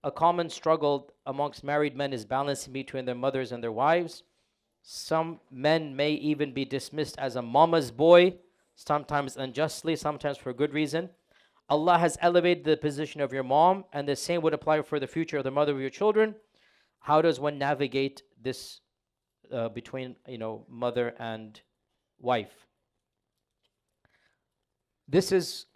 A common struggle amongst married men is balancing between their mothers and their wives. Some men may even be dismissed as a mama's boy, sometimes unjustly, sometimes for good reason. Allah has elevated the position of your mom, and the same would apply for the future of the mother of your children. How does one navigate this between mother and wife? This is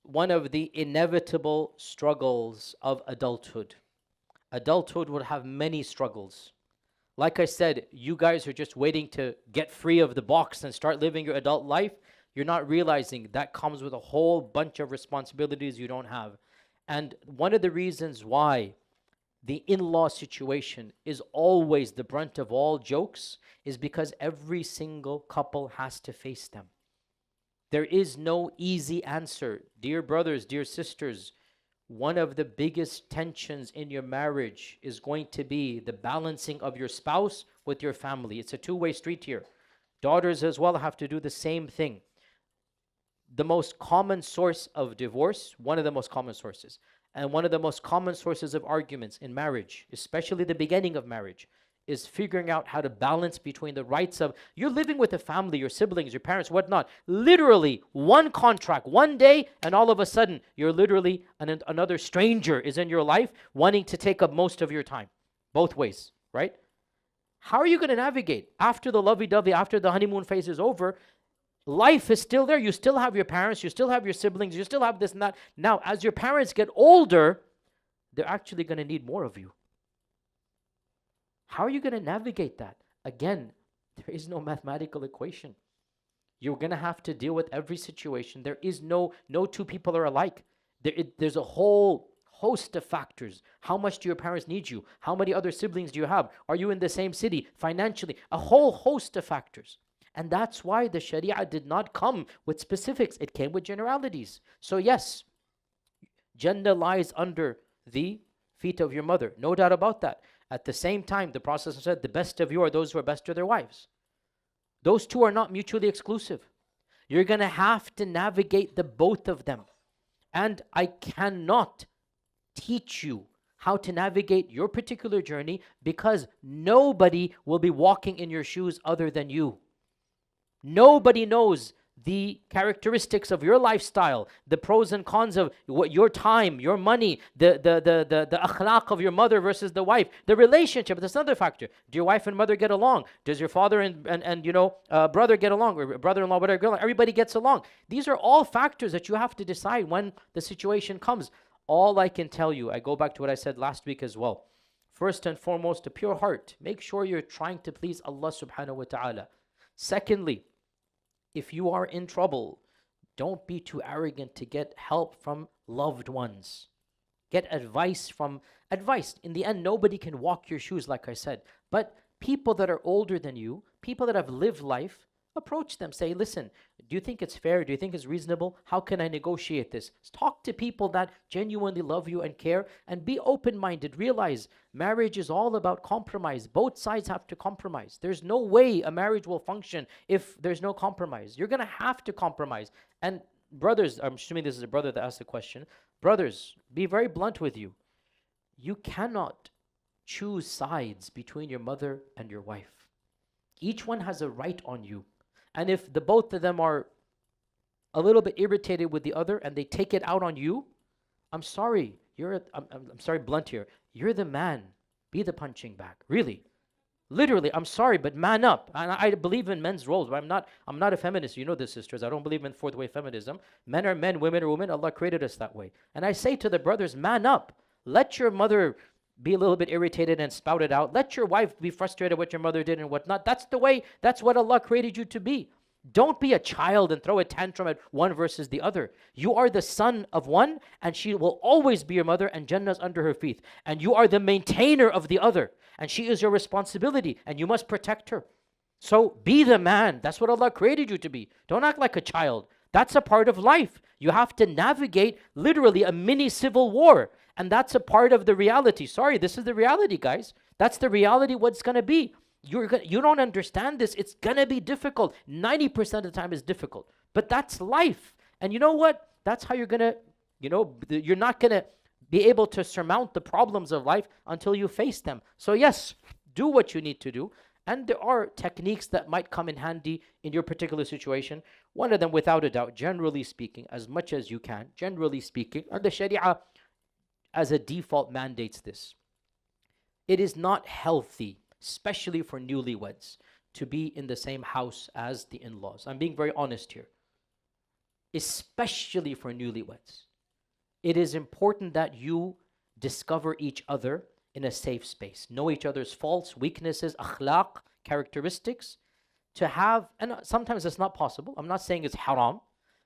one of the inevitable struggles of adulthood. Adulthood will have many struggles. Like I said, you guys are just waiting to get free of the box and start living your adult life. You're not realizing that comes with a whole bunch of responsibilities you don't have. And one of the reasons why the in-law situation is always the brunt of all jokes is because every single couple has to face them. There is no easy answer. Dear brothers, dear sisters, one of the biggest tensions in your marriage is going to be the balancing of your spouse with your family. It's a two-way street here. Daughters as well have to do the same thing. The most common source of divorce, one of the most common sources, and one of the most common sources of arguments in marriage, especially the beginning of marriage, is figuring out how to balance between the rights of, you're living with a family, your siblings, your parents, whatnot. Literally, one contract, one day, and all of a sudden, you're literally, another stranger is in your life wanting to take up most of your time. Both ways, right? How are you going to navigate? After the lovey-dovey, after the honeymoon phase is over, life is still there. You still have your parents, you still have your siblings, you still have this and that. Now, as your parents get older, they're actually going to need more of you. How are you going to navigate that? Again, there is no mathematical equation. You're going to have to deal with every situation. There is no two people are alike. There's a whole host of factors. How much do your parents need you? How many other siblings do you have? Are you in the same city? Financially, a whole host of factors. And that's why the Sharia did not come with specifics. It came with generalities. So yes, Jannah lies under the feet of your mother. No doubt about that. At the same time, the Prophet said, the best of you are those who are best to their wives. Those two are not mutually exclusive. You're going to have to navigate the both of them. And I cannot teach you how to navigate your particular journey because nobody will be walking in your shoes other than you. Nobody knows the characteristics of your lifestyle, the pros and cons of what your time, your money, the akhlaq of your mother versus the wife, the relationship. That's another factor. Do your wife and mother get along? Does your father and brother get along, or brother-in-law, whatever, get along? Everybody gets along. These are all factors that you have to decide when the situation comes. All I can tell you, I go back to what I said last week as well. First and foremost, a pure heart. Make sure you're trying to please Allah subhanahu wa ta'ala. Secondly, if you are in trouble, don't be too arrogant to get help from loved ones. Get advice. In the end, nobody can walk your shoes, like I said. But people that are older than you, people that have lived life, approach them. Say, listen, do you think it's fair? Do you think it's reasonable? How can I negotiate this? Talk to people that genuinely love you and care, and be open-minded. Realize marriage is all about compromise. Both sides have to compromise. There's no way a marriage will function if there's no compromise. You're going to have to compromise. And brothers, I'm assuming this is a brother that asked the question. Brothers, be very blunt with you. You cannot choose sides between your mother and your wife. Each one has a right on you. And if the both of them are a little bit irritated with the other and they take it out on you, I'm sorry. I'm sorry, blunt here. You're the man. Be the punching bag. Really. Literally, I'm sorry, but man up. And I believe in men's roles, but I'm not a feminist. You know this, sisters. I don't believe in fourth way feminism. Men are men, women are women. Allah created us that way. And I say to the brothers, man up. Let your mother be a little bit irritated and spout it out. Let your wife be frustrated what your mother did and whatnot. That's the way, that's what Allah created you to be. Don't be a child and throw a tantrum at one versus the other. You are the son of one, and she will always be your mother, and Jannah's under her feet. And you are the maintainer of the other, and she is your responsibility, and you must protect her. So be the man. That's what Allah created you to be. Don't act like a child. That's a part of life. You have to navigate literally a mini civil war. And that's a part of the reality. Sorry, this is the reality, guys. That's the reality what's going to be. You don't understand this. It's going to be difficult. 90% of the time is difficult. But that's life. And you know what? That's how you're going to, you're not going to be able to surmount the problems of life until you face them. So yes, do what you need to do. And there are techniques that might come in handy in your particular situation. One of them, without a doubt, generally speaking, as much as you can, generally speaking, and the Sharia as a default mandates this. It is not healthy, especially for newlyweds, to be in the same house as the in-laws. I'm being very honest here. Especially for newlyweds. It is important that you discover each other in a safe space. Know each other's faults, weaknesses, akhlaq, characteristics. To have, and sometimes it's not possible. I'm not saying it's haram,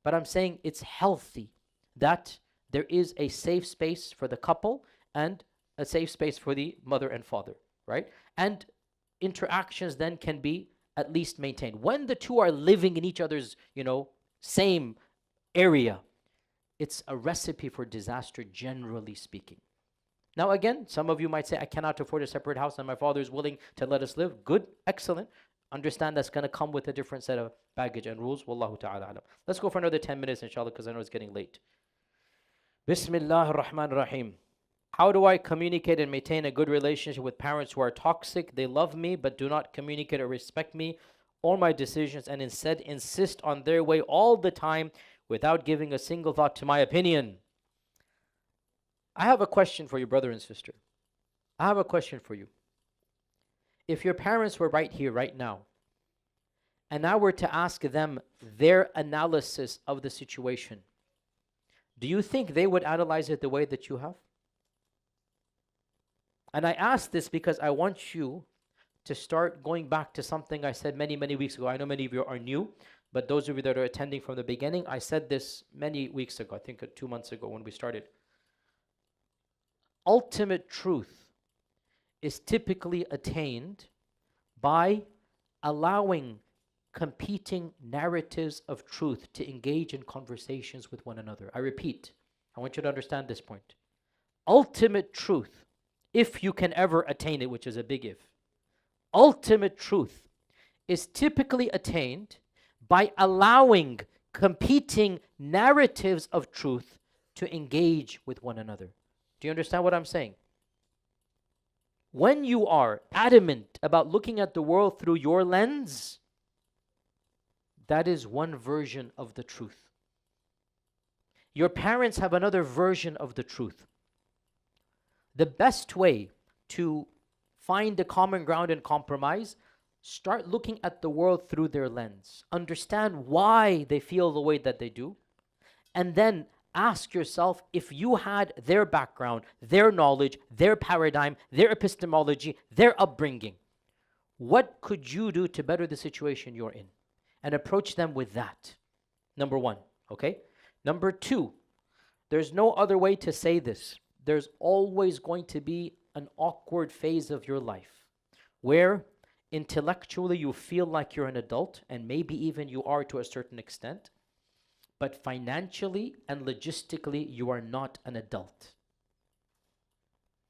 but I'm saying it's healthy that there is a safe space for the couple and a safe space for the mother and father, right? And interactions then can be at least maintained. When the two are living in each other's, same area, it's a recipe for disaster, generally speaking. Now, again, some of you might say, I cannot afford a separate house and my father is willing to let us live. Good, excellent. Understand that's going to come with a different set of baggage and rules. Wallahu ta'ala alam. Let's go for another 10 minutes, inshallah, because I know it's getting late. Bismillah ar-Rahman ar-Rahim. How do I communicate and maintain a good relationship with parents who are toxic? They love me but do not communicate or respect me or my decisions and instead insist on their way all the time without giving a single thought to my opinion. I have a question for you, brother and sister. I have a question for you. If your parents were right here, right now, and I were to ask them their analysis of the situation, do you think they would analyze it the way that you have? And I ask this because I want you to start going back to something I said many, many weeks ago. I know many of you are new, but those of you that are attending from the beginning, I said this many weeks ago, I think 2 months ago when we started. Ultimate truth is typically attained by allowing competing narratives of truth to engage in conversations with one another. I repeat, I want you to understand this point. Ultimate truth, if you can ever attain it, which is a big if, ultimate truth is typically attained by allowing competing narratives of truth to engage with one another. Do you understand what I'm saying? When you are adamant about looking at the world through your lens, that is one version of the truth. Your parents have another version of the truth. The best way to find the common ground and compromise, start looking at the world through their lens. Understand why they feel the way that they do. And then ask yourself, if you had their background, their knowledge, their paradigm, their epistemology, their upbringing, what could you do to better the situation you're in? And approach them with that. Number one, okay? Number two, there's no other way to say this. There's always going to be an awkward phase of your life where intellectually you feel like you're an adult, and maybe even you are to a certain extent, but financially and logistically you are not an adult.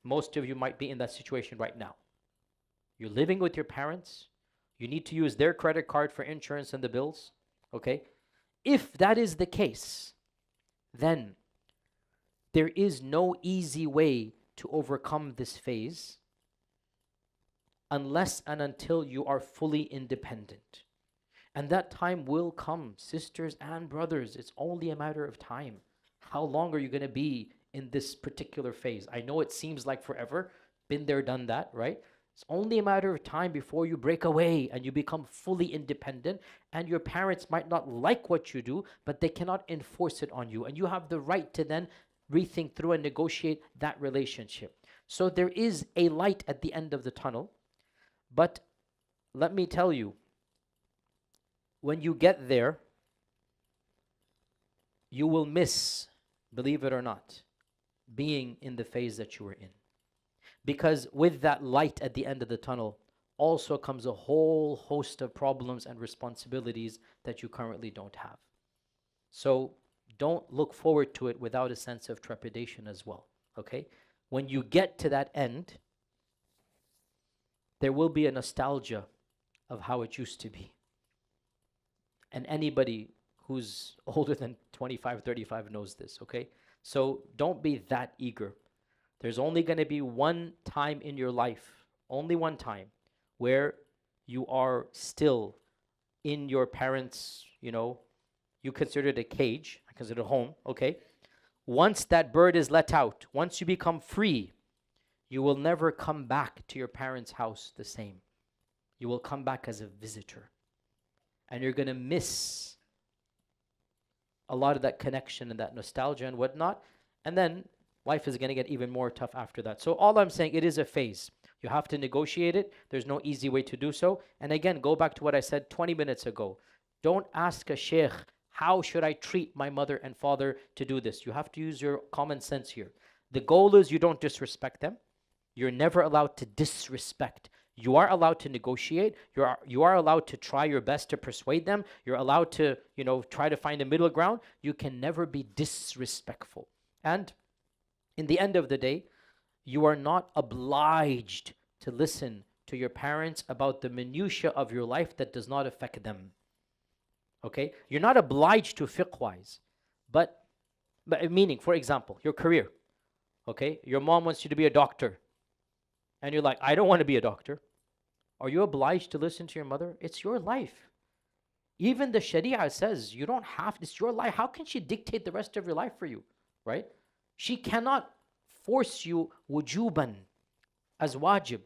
Most of you might be in that situation right now. You're living with your parents. You need to use their credit card for insurance and the bills, okay? If that is the case, then there is no easy way to overcome this phase unless and until you are fully independent. And that time will come, sisters and brothers. It's only a matter of time. How long are you going to be in this particular phase? I know it seems like forever. Been there, done that, right? It's only a matter of time before you break away and you become fully independent, and your parents might not like what you do, but they cannot enforce it on you. And you have the right to then rethink through and negotiate that relationship. So there is a light at the end of the tunnel. But let me tell you, when you get there, you will miss, believe it or not, being in the phase that you were in. Because with that light at the end of the tunnel also comes a whole host of problems and responsibilities that you currently don't have. So don't look forward to it without a sense of trepidation as well, okay? When you get to that end, there will be a nostalgia of how it used to be. And anybody who's older than 25, 35 knows this, okay? So don't be that eager. There's only going to be one time in your life, only one time, where you are still in your parents', you consider it a cage, I consider it a home, okay? Once that bird is let out, once you become free, you will never come back to your parents' house the same. You will come back as a visitor. And you're going to miss a lot of that connection and that nostalgia and whatnot. And then life is going to get even more tough after that. So all I'm saying, it is a phase. You have to negotiate it. There's no easy way to do so. And again, go back to what I said 20 minutes ago. Don't ask a sheikh, how should I treat my mother and father to do this? You have to use your common sense here. The goal is you don't disrespect them. You're never allowed to disrespect. You are allowed to negotiate. You are allowed to try your best to persuade them. You're allowed to, try to find a middle ground. You can never be disrespectful. And in the end of the day, you are not obliged to listen to your parents about the minutiae of your life that does not affect them. Okay? You're not obliged to fiqh-wise. But meaning, for example, your career. Okay? Your mom wants you to be a doctor. And you're like, I don't want to be a doctor. Are you obliged to listen to your mother? It's your life. Even the Sharia says you don't have, it's your life. How can she dictate the rest of your life for you? Right? She cannot force you wujuban, as wajib.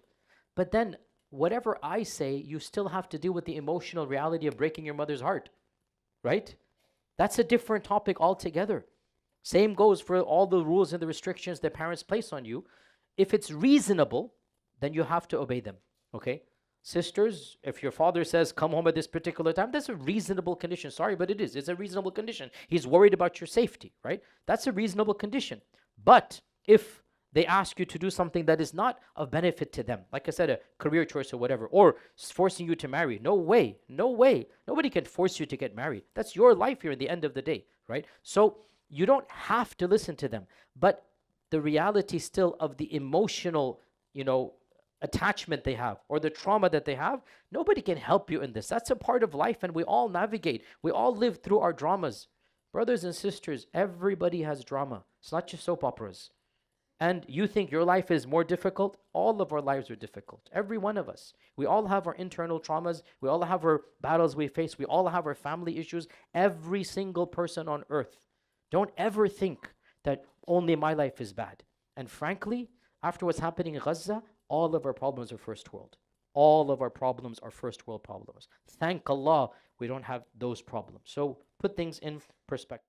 But then whatever I say, you still have to deal with the emotional reality of breaking your mother's heart. Right? That's a different topic altogether. Same goes for all the rules and the restrictions that parents place on you. If it's reasonable, then you have to obey them. Okay? Sisters, if your father says, come home at this particular time, that's a reasonable condition. Sorry, but it is. It's a reasonable condition. He's worried about your safety, right? That's a reasonable condition. But if they ask you to do something that is not of benefit to them, like I said, a career choice or whatever, or forcing you to marry, no way, no way. Nobody can force you to get married. That's your life here at the end of the day, right? So you don't have to listen to them. But the reality still of the emotional, attachment they have or the trauma that they have, nobody can help you in this. That's a part of life, and we all navigate. We all live through our dramas. Brothers and sisters, everybody has drama. It's not just soap operas. And you think your life is more difficult? All of our lives are difficult. Every one of us. We all have our internal traumas. We all have our battles we face. We all have our family issues. Every single person on earth. Don't ever think that only my life is bad. And frankly, after what's happening in Gaza, all of our problems are first world. All of our problems are first world problems. Thank Allah we don't have those problems. So put things in perspective.